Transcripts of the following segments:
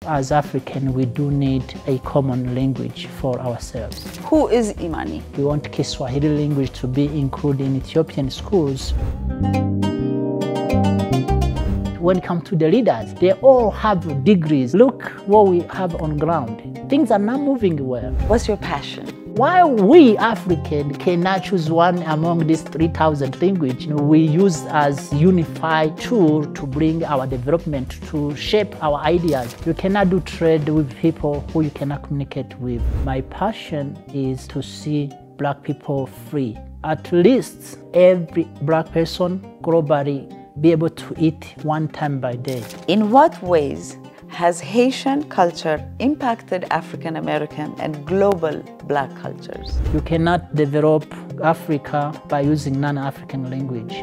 as African, we do need a common language for ourselves. Who is Imani? We want Kiswahili language to be included in Ethiopian schools. When it comes to the leaders, they all have degrees. Look what we have on ground. Things are not moving well. What's your passion? Why we African cannot choose one among these 3,000 languages, we use as unified tool to bring our development, to shape our ideas. You cannot do trade with people who you cannot communicate with. My passion is to see Black people free. At least every Black person globally be able to eat one time by day. In what ways has Haitian culture impacted African American and global Black cultures? You cannot develop Africa by using non-African language.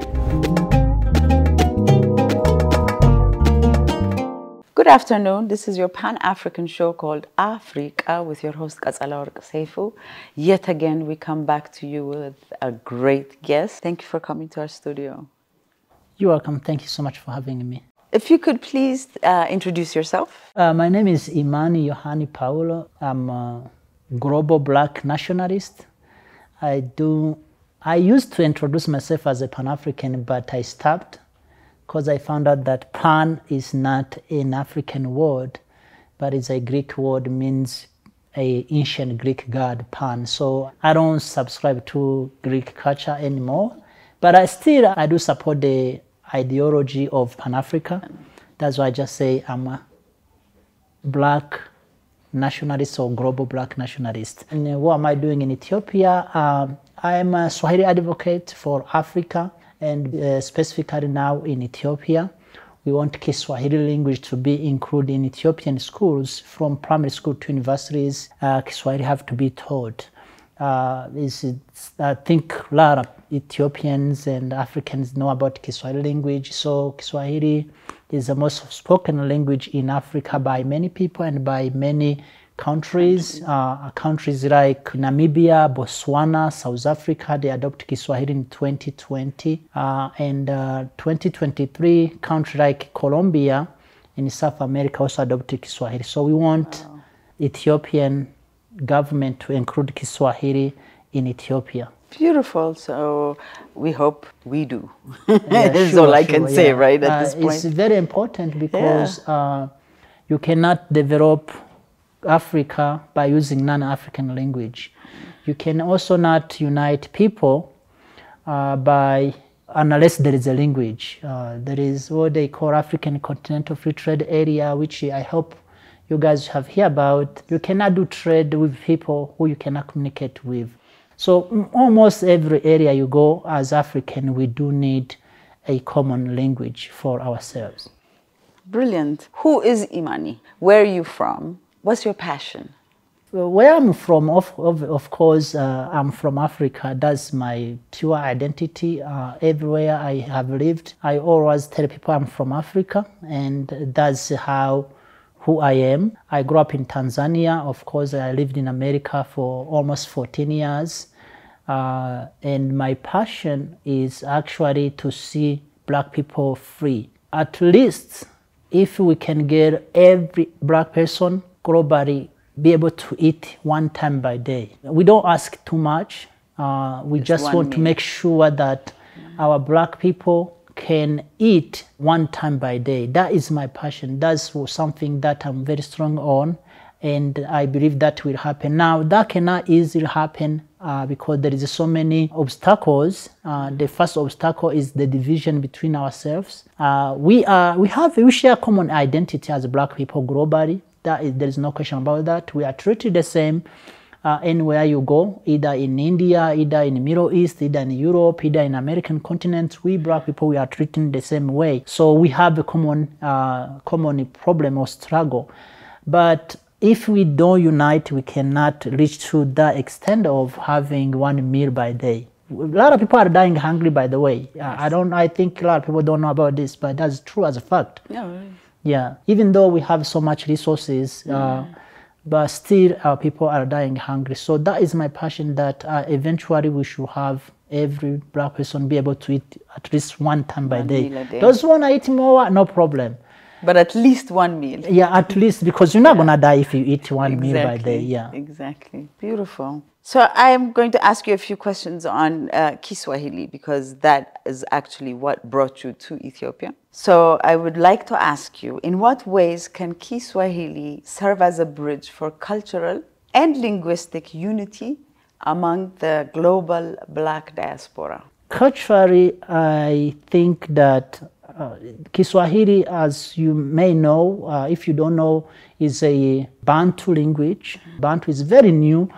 Good afternoon. This is your Pan-African show called Afreeqa with your host Katsalaorq Seifu. Yet again, we come back to you with a great guest. Thank you for coming to our studio. You're welcome. Thank you so much for having me. If you could please introduce yourself. My name is Imani Yohani Paulo. I'm a Global Black Nationalist. I used to introduce myself as a Pan-African, but I stopped because I found out that Pan is not an African word, but it's a Greek word, means an ancient Greek god, Pan. So I don't subscribe to Greek culture anymore, but I do support the ideology of Pan-Africa. That's why I just say I'm a Black nationalist or Global Black Nationalist. And what am I doing in Ethiopia? I am a Swahili advocate for Africa, and specifically now in Ethiopia. We want Kiswahili language to be included in Ethiopian schools, from primary school to universities. Kiswahili have to be taught. I think a lot of Ethiopians and Africans know about Kiswahili language. So Kiswahili is the most spoken language in Africa by many people and by many countries. Countries like Namibia, Botswana, South Africa, they adopted Kiswahili in 2020. And 2023, countries like Colombia in South America also adopted Kiswahili. So we want Ethiopian government to include Kiswahili in Ethiopia. Beautiful. So we hope we do. Yeah, That's all I can say, right, at this point. It's very important because you cannot develop Africa by using non-African language. You can also not unite people unless there is a language. There is what they call African Continental Free Trade Area, which I hope you guys have heard about. You cannot do trade with people who you cannot communicate with. So almost every area you go as African, we do need a common language for ourselves. Brilliant. Who is Imani? Where are you from? What's your passion? Where I'm from, of course, I'm from Africa. That's my pure identity. Everywhere I have lived, I always tell people I'm from Africa, and that's who I am. I grew up in Tanzania. Of course, I lived in America for almost 14 years. And my passion is actually to see Black people free. At least if we can get every Black person globally be able to eat one time by day. We don't ask too much. We just want to make sure that our Black people can eat one time by day. That is my passion. That's something that I'm very strong on, and I believe that will happen. Now, that cannot easily happen because there is so many obstacles. The first obstacle is the division between ourselves. We share common identity as Black people globally. There is no question about that. We are treated the same anywhere you go, either in India, either in the Middle East, either in Europe, either in American continent. We Black people, we are treated the same way. So we have a common problem or struggle. But if we don't unite, we cannot reach to the extent of having one meal by day. A lot of people are dying hungry, by the way. Yes. I think a lot of people don't know about this, but that's true as a fact. No, really. Yeah, even though we have so much resources, but still our people are dying hungry. So that is my passion, that eventually we should have every Black person be able to eat at least one time by day. Those who want to eat more, no problem. But at least one meal. Yeah, at least, because you're not going to die if you eat one meal by day. Yeah. Exactly. Beautiful. So I'm going to ask you a few questions on Kiswahili, because that is actually what brought you to Ethiopia. So I would like to ask you, in what ways can Kiswahili serve as a bridge for cultural and linguistic unity among the global Black diaspora? Culturally, I think that Kiswahili, as you may know, if you don't know, is a Bantu language. Bantu is very new,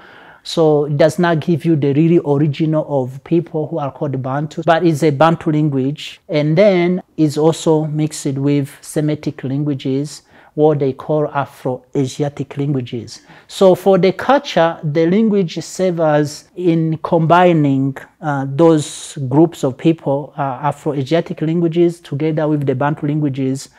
so it does not give you the really original of people who are called Bantu, but it's a Bantu language. And then it's also mixed with Semitic languages, what they call Afro-Asiatic languages. So for the culture, the language serves in combining those groups of people, Afro-Asiatic languages together with the Bantu languages,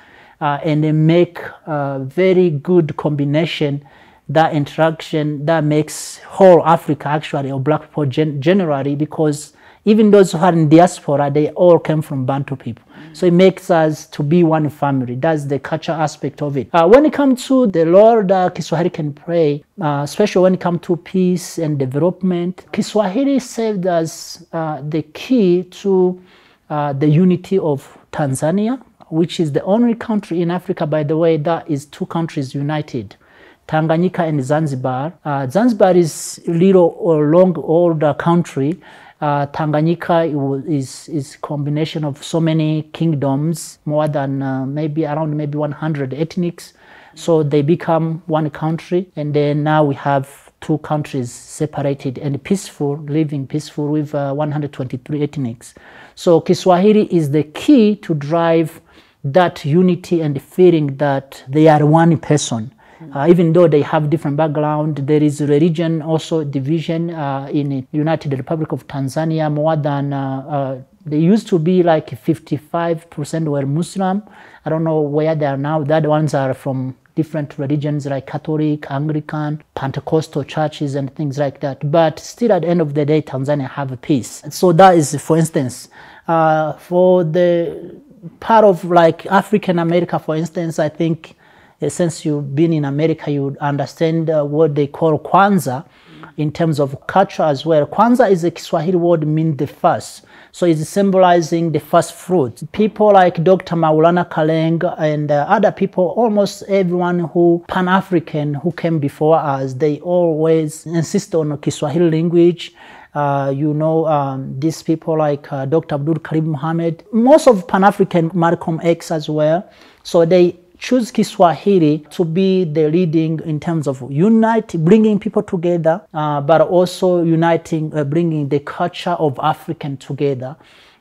and they make a very good combination, that interaction that makes whole Africa actually, or Black people generally, because even those who are in diaspora, they all came from Bantu people. So it makes us to be one family. That's the culture aspect of it. When it comes to the role that Kiswahili can play, especially when it comes to peace and development, Kiswahili served as the key to the unity of Tanzania, which is the only country in Africa, by the way, that is two countries united. Tanganyika and Zanzibar. Zanzibar is a little or long older country. Tanganyika is a combination of so many kingdoms, more than maybe 100 ethnics. So they become one country, and then now we have two countries separated and peaceful, living peaceful with 123 ethnics. So Kiswahili is the key to drive that unity and the feeling that they are one person. Even though they have different background, there is religion also division in the United Republic of Tanzania. More than they used to be like 55% were Muslim. I don't know where they are now. The other ones are from different religions like Catholic, Anglican, Pentecostal churches and things like that. But still at the end of the day, Tanzania have a peace. So that is, for instance, for the part of like African America, for instance, I think since you've been in America, you would understand what they call Kwanzaa in terms of culture as well. Kwanzaa is a Kiswahili word meaning the first. So it's symbolizing the first fruit. People like Dr. Maulana Kaleng and other people, almost everyone who Pan-African who came before us, they always insist on Kiswahili language. These people like Dr. Abdul Karim Muhammad, most of Pan-African, Malcolm X as well. So they choose Kiswahili to be the leading in terms of bringing people together, but also bringing the culture of African together.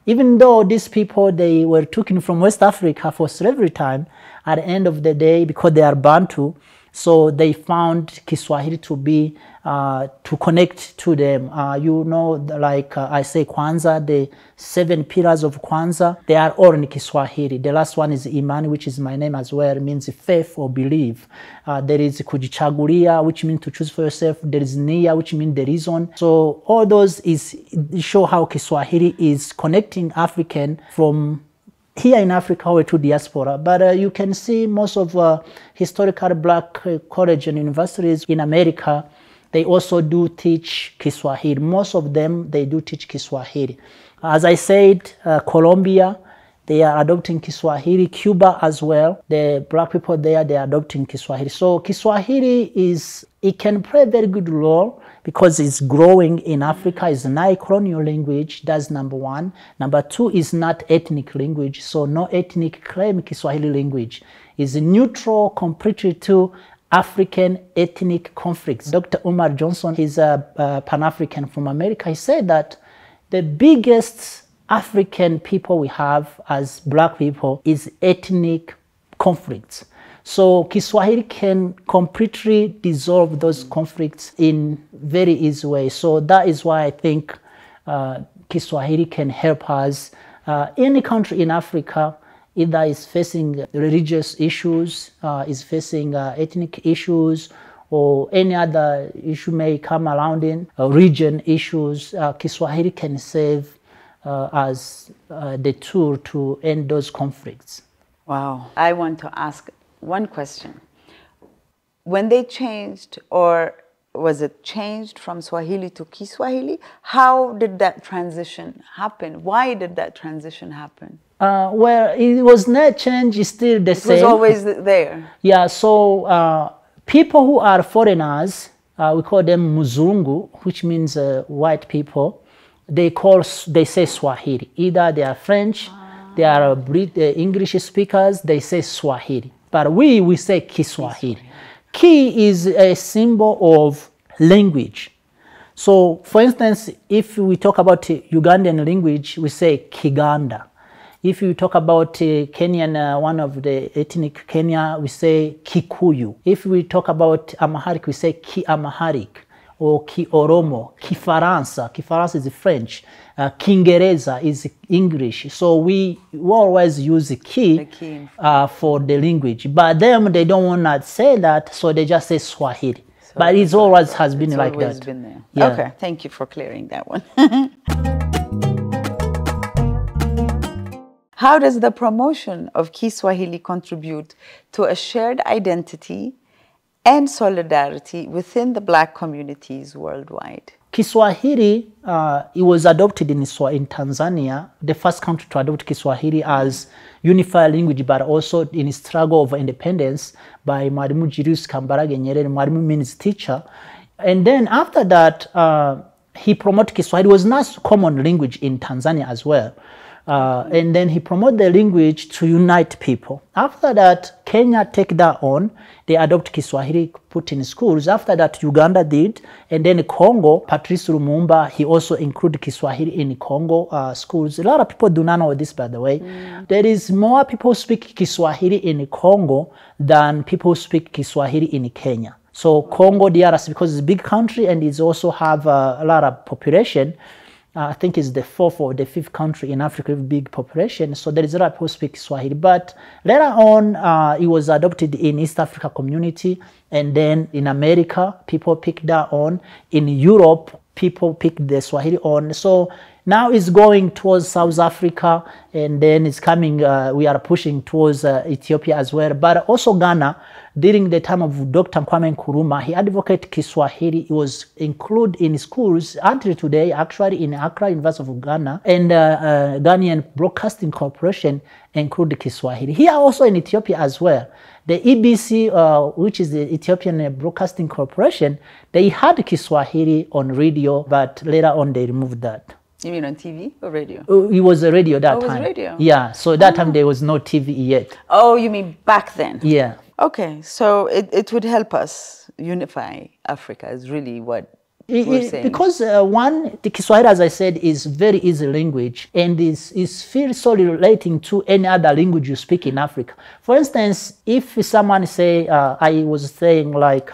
Even though these people, they were taken from West Africa for slavery time, at the end of the day, because they are Bantu, so they found Kiswahili to be, to connect to them. Like I say, Kwanzaa, the 7 pillars of Kwanzaa, they are all in Kiswahili. The last one is Imani, which is my name as well, means faith or belief. There is Kujichagulia, which means to choose for yourself. There is Nia, which means the reason. So all those show how Kiswahili is connecting African from here in Africa or to diaspora. But you can see most of historical Black colleges and universities in America, they also do teach Kiswahili. Most of them, they do teach Kiswahili. As I said, Colombia, they are adopting Kiswahili. Cuba as well, the Black people there, they are adopting Kiswahili. So Kiswahili it can play a very good role because it's growing in Africa. It's an colonial language. That's number one. Number two is not ethnic language. So no ethnic claim Kiswahili language. It's neutral completely to African ethnic conflicts. Dr. Umar Johnson, he's a Pan-African from America. He said that the biggest African people we have as Black people is ethnic conflicts. So Kiswahili can completely dissolve those conflicts in very easy way. So that is why I think Kiswahili can help us. Any country in Africa either is facing religious issues, is facing ethnic issues, or any other issue may come around in region issues, Kiswahili can serve as the tool to end those conflicts. Wow. I want to ask one question. When they changed, or was it changed from Swahili to Kiswahili? How did that transition happen? Why did that transition happen? Well, it was not changed, it's still the same. It was always there. Yeah, so people who are foreigners, we call them Muzungu, which means white people. They say Swahili. Either they are French, they are English speakers, they say Swahili. But we say Kiswahili. Ki is a symbol of language. So, for instance, if we talk about Ugandan language, we say Kiganda. If you talk about Kenyan, one of the ethnic Kenya, we say Kikuyu. If we talk about Amharic, we say Ki-Amharic or Ki-Oromo. Kifaransa. Kifaransa is French. Kingereza is English. So we always use the Ki for the language. But them, they don't want to say that, so they just say Swahili. So but it always has been like that. Been there. Yeah. Okay, thank you for clearing that one. How does the promotion of Kiswahili contribute to a shared identity and solidarity within the Black communities worldwide? Kiswahili, it was adopted in Tanzania, the first country to adopt Kiswahili as unified language, but also in struggle of independence by Mwalimu Julius Kambarage Nyerere. Mwalimu means teacher. And then after that, he promoted Kiswahili. It was not common language in Tanzania as well. And then he promoted the language to unite people. After that, Kenya take that on. They adopt Kiswahili, put in schools. After that, Uganda did. And then Congo, Patrice Lumumba, he also included Kiswahili in Congo schools. A lot of people do not know this, by the way. There is more people speak Kiswahili in Congo than people speak Kiswahili in Kenya. So Congo, DRC, because it's a big country and it also have a lot of population, I think it's the fourth or the fifth country in Africa with big population. So there is a lot of people speak Swahili. But later on, it was adopted in East Africa community. And then in America, people picked that on. In Europe, people picked the Swahili on. So now it's going towards South Africa. And then it's coming, we are pushing towards Ethiopia as well. But also Ghana. During the time of Dr. Kwame Nkrumah, he advocated Kiswahili. It was included in schools until today, actually in Accra, University of Ghana, and Ghanaian Broadcasting Corporation included Kiswahili. Here also in Ethiopia as well. The EBC, which is the Ethiopian Broadcasting Corporation, they had Kiswahili on radio, but later on they removed that. You mean on TV or radio? It was a radio that time. It was radio? Yeah, so that time there was no TV yet. Oh, you mean back then? Yeah. Okay, so it would help us unify Africa is really what we're saying. Because the Kiswahili, as I said, is very easy language and is feels so relating to any other language you speak in Africa. For instance, if someone say, I was saying like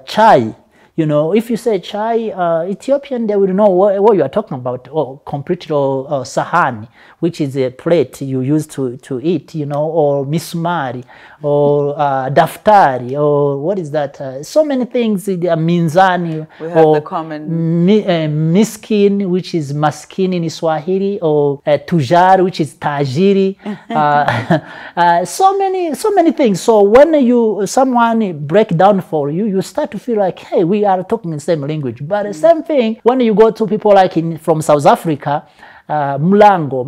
chai, you know, if you say chai, Ethiopian, they will know what you are talking about, or completely, or sahani, which is a plate you use to eat, you know, or misumari, or daftari, or what is that? So many things, minzani, we have or the common miskin, which is maskin in Swahili, or tujar, which is tajiri. So many things. So when someone break down for you, you start to feel like, hey, we are talking the same language. But the same thing when you go to people like from South Africa, Mlango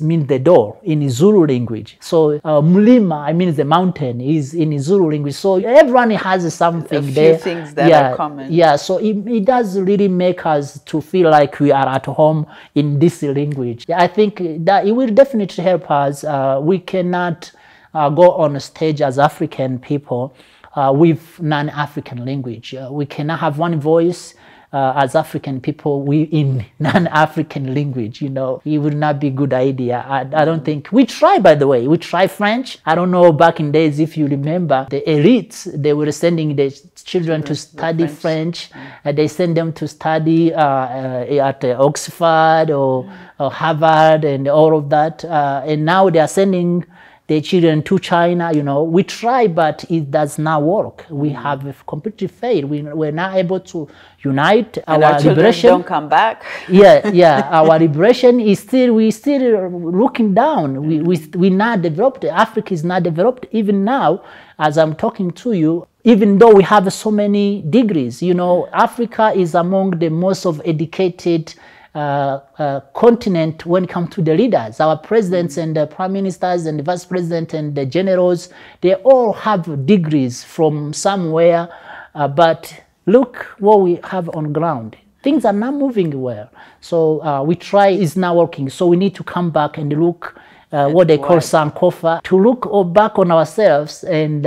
means the door in Zulu language. So Mlima, means the mountain, is in Zulu language. So everyone has something there. A few things that are common. Yeah, so it does really make us to feel like we are at home in this language. I think that it will definitely help us. We cannot go on stage as African people with non-African language. We cannot have one voice as African people in non-African language, you know. It would not be a good idea. I don't think. We try, by the way. We try French. I don't know, back in days, if you remember, the elites, they were sending their children to study French. They send them to study at Oxford or Harvard and all of that. And now they are sending their children to China. You know, we try, but it does not work. We have completely failed. We're not able to unite. And our children liberation don't come back. yeah. Our liberation is still, we're still looking down. We not developed. Africa is not developed even now, as I'm talking to you. Even though we have so many degrees, you know, Africa is among the most of educated continent when it comes to the leaders. Our presidents and the prime ministers and the vice president and the generals, they all have degrees from somewhere, but look what we have on ground. Things are not moving well. So we try, it's not working. So we need to come back and look what they call Sankofa, to look back on ourselves and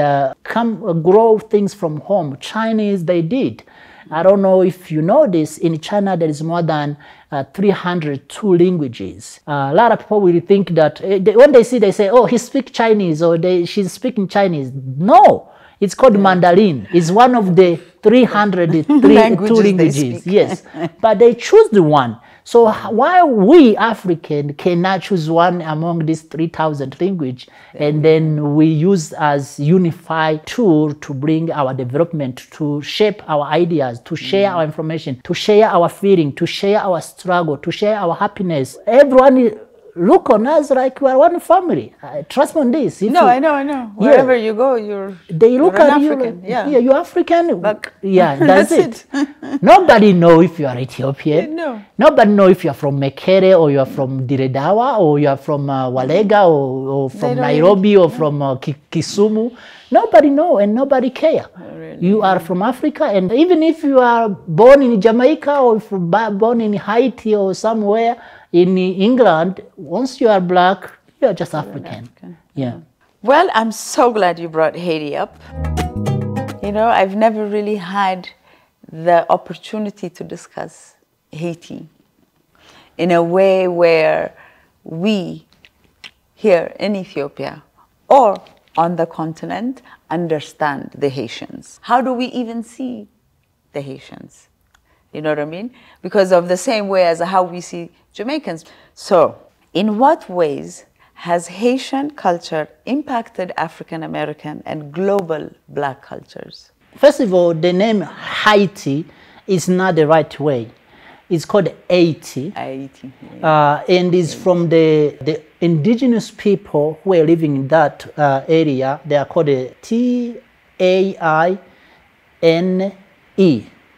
grow things from home. Chinese, they did. I don't know if you know this, in China there is more than 302 languages. A lot of people will think that when they see, they say, oh, he speaks Chinese or she's speaking Chinese. No, it's called Mandarin. It's one of the 302 languages. Yes, but they choose the one. So why we African cannot choose one among these 3,000 languages, and then we use as unified tool to bring our development, to shape our ideas, to share our information, to share our feeling, to share our struggle, to share our happiness. Everyone look on us like we are one family. Trust me on this. I know. Wherever you go, you're African. You're African. But that's it. Nobody know if you are Ethiopian. No. Nobody know if you are from Mekere or you are from Diredawa or you are from Walega or from Nairobi or from Kisumu. Nobody know and nobody care. Really? You are from Africa, and even if you are born in Jamaica or if born in Haiti or somewhere in England, once you are black, you are just African. Yeah. Well, I'm so glad you brought Haiti up. You know, I've never really had the opportunity to discuss Haiti in a way where we here in Ethiopia or on the continent understand the Haitians. How do we even see the Haitians? You know what I mean? Because of the same way as how we see Jamaicans. So, in what ways has Haitian culture impacted African American and global black cultures? First of all, the name Haiti is not the right way. It's called Haiti. Haiti. And it's from the indigenous people who are living in that area. They are called Taine,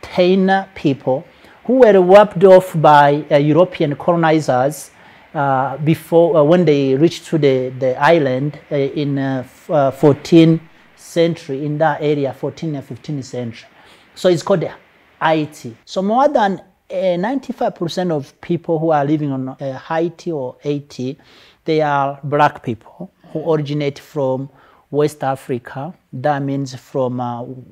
Taina people, who were wiped off by European colonizers before when they reached to the island in 14th century, in that area, 14th and 15th century. So it's called Haiti. So more than 95% of people who are living on Haiti or Haiti, they are black people who originate from West Africa. That means from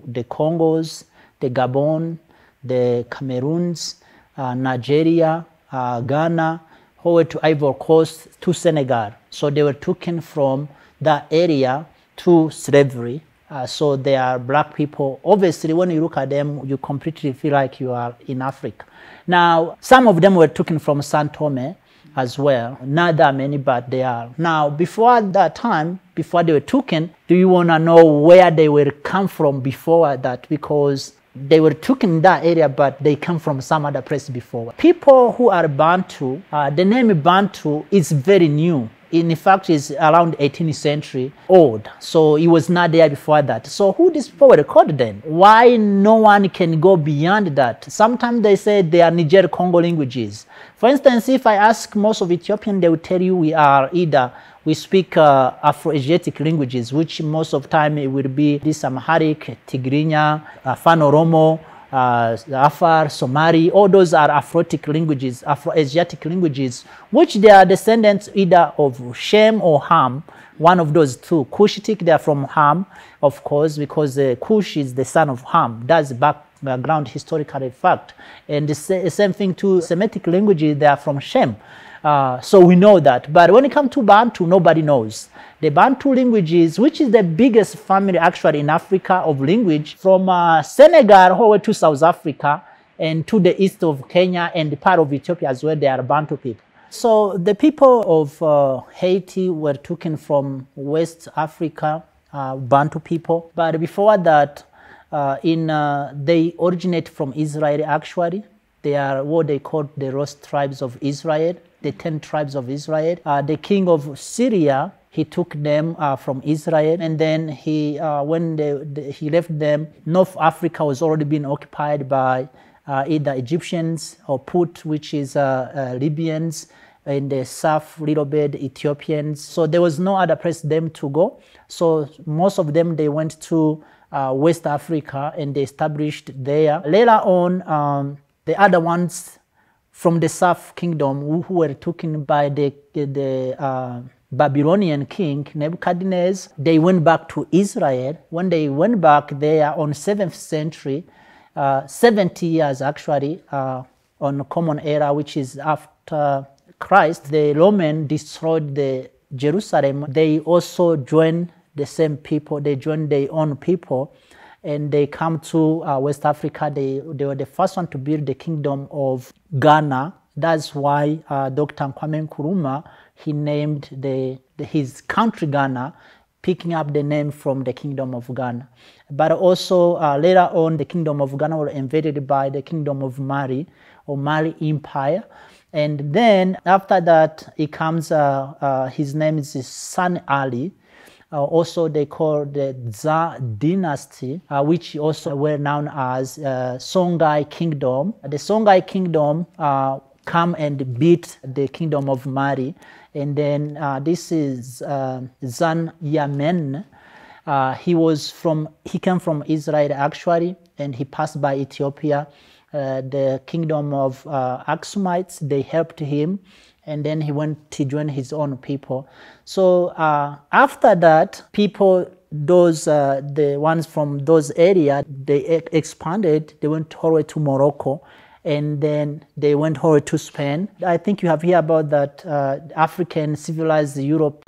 the Congos, the Gabon, the Cameroons, Nigeria, Ghana, who were to Ivory Coast, to Senegal. So they were taken from that area to slavery. So they are black people. Obviously, when you look at them, you completely feel like you are in Africa. Now, some of them were taken from Sao Tome as well. Not that many, but they are. Now, before that time, before they were taken, do you want to know where they were come from before that? Because they were taken in that area, but they come from some other place before. People who are Bantu, the name Bantu is very new. In fact, it's around 18th century old. So it was not there before that. So who these people were called then? Why no one can go beyond that? Sometimes they say they are Niger-Congo languages. For instance, if I ask most of Ethiopian, they will tell you we speak Afro-Asiatic languages, which most of the time it will be this Amharic, Tigrinya, Afan-Oromo, Afar, Somali, all those are Afrotic languages, Afro-Asiatic languages, which they are descendants either of Shem or Ham, one of those two. Cushitic, they are from Ham, of course, because Cush is the son of Ham. That's background historical fact. And the same thing to Semitic languages, they are from Shem. So we know that. But when it comes to Bantu, nobody knows. The Bantu languages, which is the biggest family actually in Africa of language, from Senegal all the way to South Africa and to the east of Kenya and part of Ethiopia as well, they are Bantu people. So the people of Haiti were taken from West Africa, Bantu people. But before that, they originate from Israel actually. They are what they call the lost tribes of Israel, the 10 tribes of Israel. The king of Syria, he took them from Israel, and then when he left them, North Africa was already being occupied by either Egyptians or Put, which is Libyans, and the south little bit Ethiopians. So there was no other place for them to go. So most of them, they went to West Africa and they established there. Later on, the other ones from the South Kingdom who were taken by the Babylonian king Nebuchadnezzar, they went back to Israel. When they went back there on 7th century, 70 years actually, on Common Era, which is after Christ, the Roman destroyed the Jerusalem. They also joined the same people. They joined their own people, and they come to West Africa. They were the first one to build the kingdom of Ghana. That's why Dr. Kwame Nkrumah, he named his country Ghana, picking up the name from the kingdom of Ghana. But also later on, the kingdom of Ghana was invaded by the kingdom of Mali, or Mali Empire. And then after that, it comes, his name is San Ali. Also, they call the Za dynasty, which also were known as Songhai Kingdom. The Songhai Kingdom come and beat the kingdom of Mali. And then this is Zan Yamen. He came from Israel actually, and he passed by Ethiopia. The kingdom of Aksumites, they helped him, and then he joined his own people. So after that, people, the ones from those areas, they expanded. They went all the way to Morocco, and then they went all the way to Spain. I think you have heard about that African civilized Europe.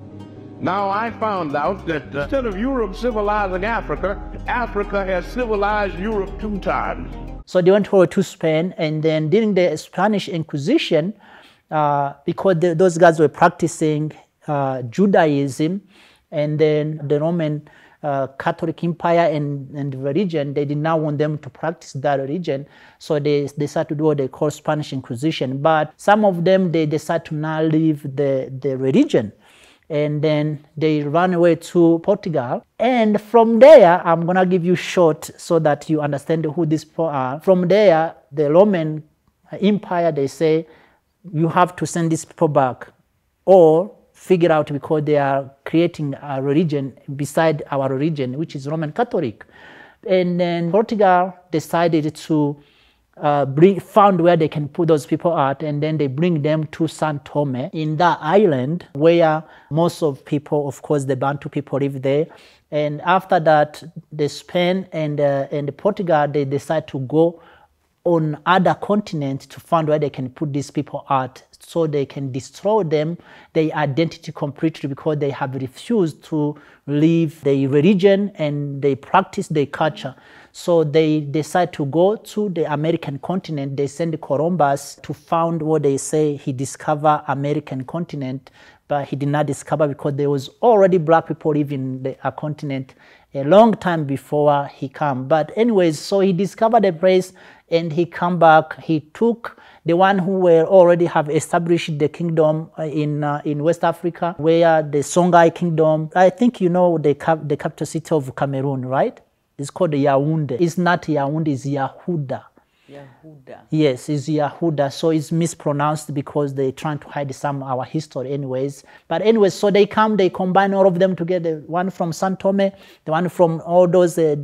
Now I found out that instead of Europe civilizing Africa, Africa has civilized Europe 2 times. So they went over to Spain, and then during the Spanish Inquisition, because those guys were practicing Judaism, and then the Roman Catholic Empire and the religion, they did not want them to practice that religion, so they decided to do what they call Spanish Inquisition. But some of them, they decided to not leave the religion, and then they ran away to Portugal. And from there, I'm going to give you short so that you understand who these people are. From there, the Roman Empire, they say, you have to send these people back or figure out, because they are creating a religion beside our religion, which is Roman Catholic. And then Portugal decided to found where they can put those people out, and then they bring them to San Tome in that island where most of people, of course, the Bantu people live there. And after that, the Spain and the Portugal, they decide to go on other continents to find where they can put these people out, so they can destroy them, their identity completely, because they have refused to leave their religion and they practice their culture. So they decide to go to the American continent. They send Columbus to found what they say he discovered American continent, but he did not discover, because there was already black people living the continent a long time before he came. But anyways, so he discovered a place and he come back. He took the one who were already have established the kingdom in West Africa, where the Songhai Kingdom, I think you know the capital city of Cameroon, right? It's called Yaoundé. It's not Yaoundé, it's Yahuda. Yahuda. Yes, it's Yahuda. So it's mispronounced because they're trying to hide some of our history anyways. But anyways, so they combine all of them together. One from San Tome, the one from all those, the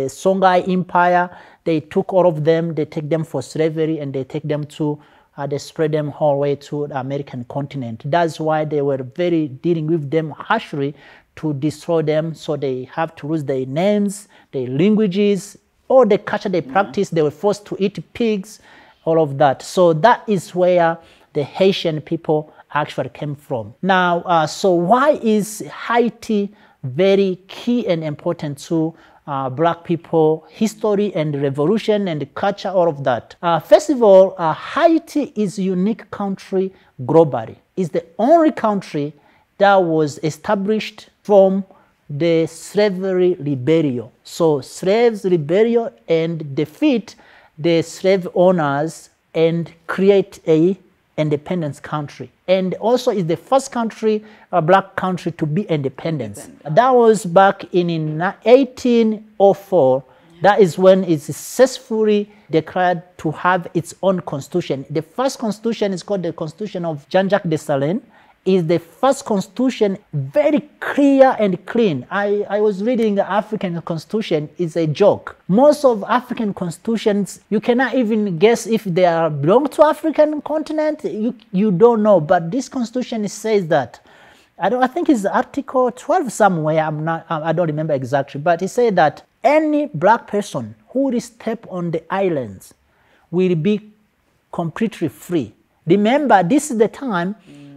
Songhai Empire. They took all of them, they take them for slavery, and they take them to, they spread them all the way to the American continent. That's why they were dealing with them harshly to destroy them. So they have to lose their names, their languages, all the culture they practice. They were forced to eat pigs, all of that. So that is where the Haitian people actually came from. Now, so why is Haiti very key and important to black people history and revolution and culture, all of that. First of all, Haiti is a unique country globally. It's the only country that was established from the slavery rebellion. So slaves rebellion and defeat the slave owners and create a independence country. And also is the first country, a black country, to be independent. That was back in 1804. That is when it successfully declared to have its own constitution. The first constitution is called the Constitution of Jean-Jacques Dessalines. Is the first constitution, very clear and clean. I was reading the African constitution. It's a joke. Most of African constitutions, you cannot even guess if they are belong to African continent. You don't know. But this constitution says that. I think it's Article 12 somewhere. I don't remember exactly. But it says that any black person who will step on the islands will be completely free. Remember, this is the time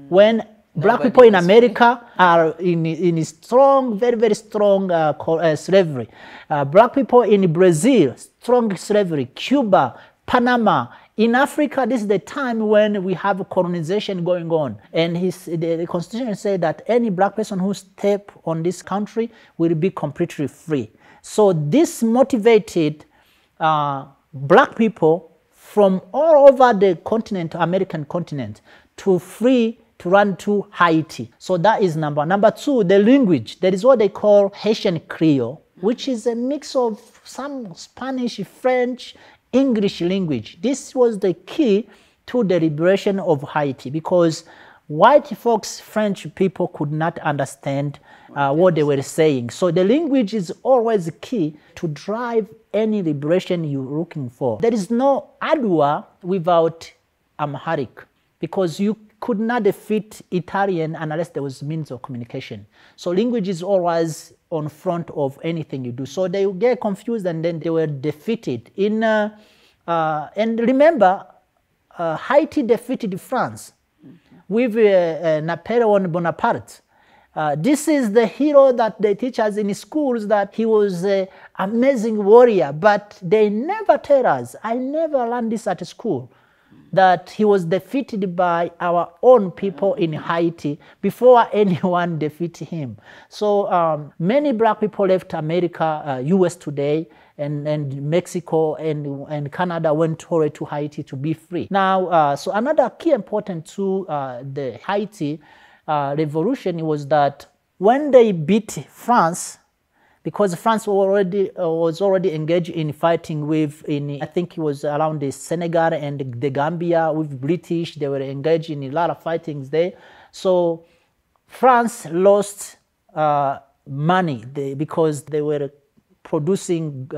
when black people in America are in strong, very, very strong slavery. Black people in Brazil, strong slavery. Cuba, Panama. In Africa, this is the time when we have colonization going on. And the Constitution said that any black person who step on this country will be completely free. So this motivated black people from all over the continent, American continent, to run to Haiti. So that is number. Number two, the language. There is what they call Haitian Creole, which is a mix of some Spanish, French, English language. This was the key to the liberation of Haiti because white folks, French people could not understand what they were saying. So the language is always key to drive any liberation you're looking for. There is no Adwa without Amharic because you could not defeat Italian unless there was means of communication. So language is always on front of anything you do. So they would get confused and then they were defeated. And remember, Haiti defeated France with Napoleon Bonaparte. This is the hero that they teach us in schools, that he was an amazing warrior, but they never tell us, I never learned this at school, that he was defeated by our own people in Haiti before anyone defeated him. So many black people left America, US today, and Mexico and Canada went over to Haiti to be free. Now, so another key important to the Haiti revolution was that when they beat France, because France was already engaged in fighting with, I think it was around the Senegal and the Gambia with British. They were engaged in a lot of fightings there. So France lost money because they were producing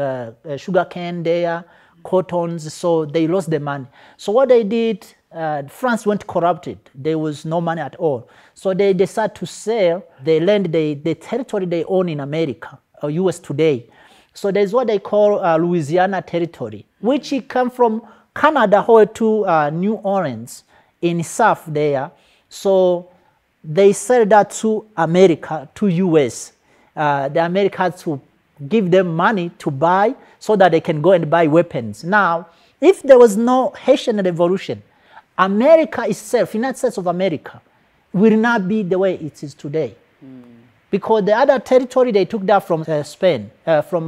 sugarcane there, cottons, so they lost the money. So what they did, France went corrupted. There was no money at all. So they decided to sell the land, the territory they own in America, or US today. So there's what they call Louisiana territory, which come from Canada over to New Orleans in South there. So they sell that to America, to US. The Americans to give them money to buy so that they can go and buy weapons. Now, if there was no Haitian revolution, America itself, United States of America, will not be the way it is today. Because the other territory, they took that from Spain, from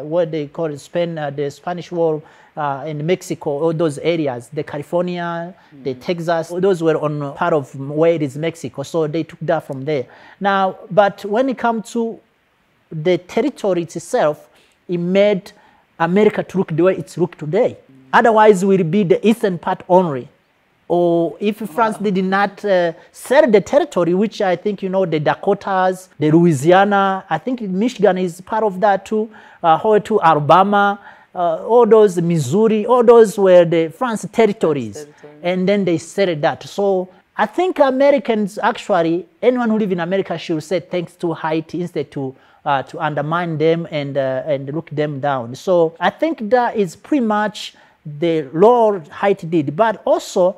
what they call Spain, the Spanish War in Mexico, all those areas, the California, the Texas, those were on part of where it is Mexico. So they took that from there. Now, but when it comes to the territory itself, it made America to look the way it's look today. Otherwise, it will be the eastern part only. Or if France did not sell the territory, which I think, you know, the Dakotas, the Louisiana, I think Michigan is part of that too, to Alabama, all those, Missouri, all those were the France territories. And then they said that. So I think Americans, actually, anyone who lives in America should say thanks to Haiti instead to undermine them and look them down. So I think that is pretty much the law Haiti did. But also,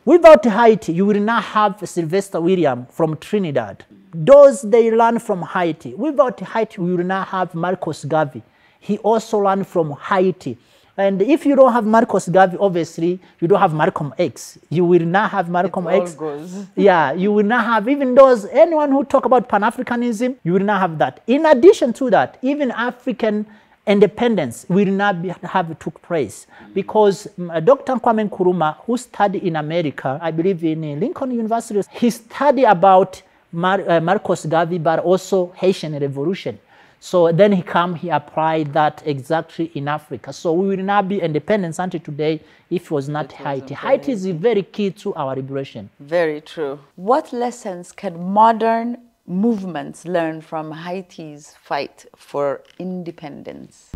without Haiti, you will not have Sylvester Williams from Trinidad. those they learn from Haiti. Without Haiti, we will not have Marcus Garvey. He also learned from Haiti. And if you don't have Marcus Garvey, obviously, you don't have Malcolm X. You will not have Malcolm X. Goes. Yeah, you will not have even those, anyone who talk about Pan-Africanism, you will not have that. In addition to that, even African independence will not have took place because Dr. Kwame Nkrumah, who studied in America, I believe in Lincoln University, he studied about Marcus Garvey, but also Haitian Revolution. So then he applied that exactly in Africa. So we will not be independent until today if it was not Haiti. Haiti is very key to our liberation. Very true. What lessons can modern movements learn from Haiti's fight for independence?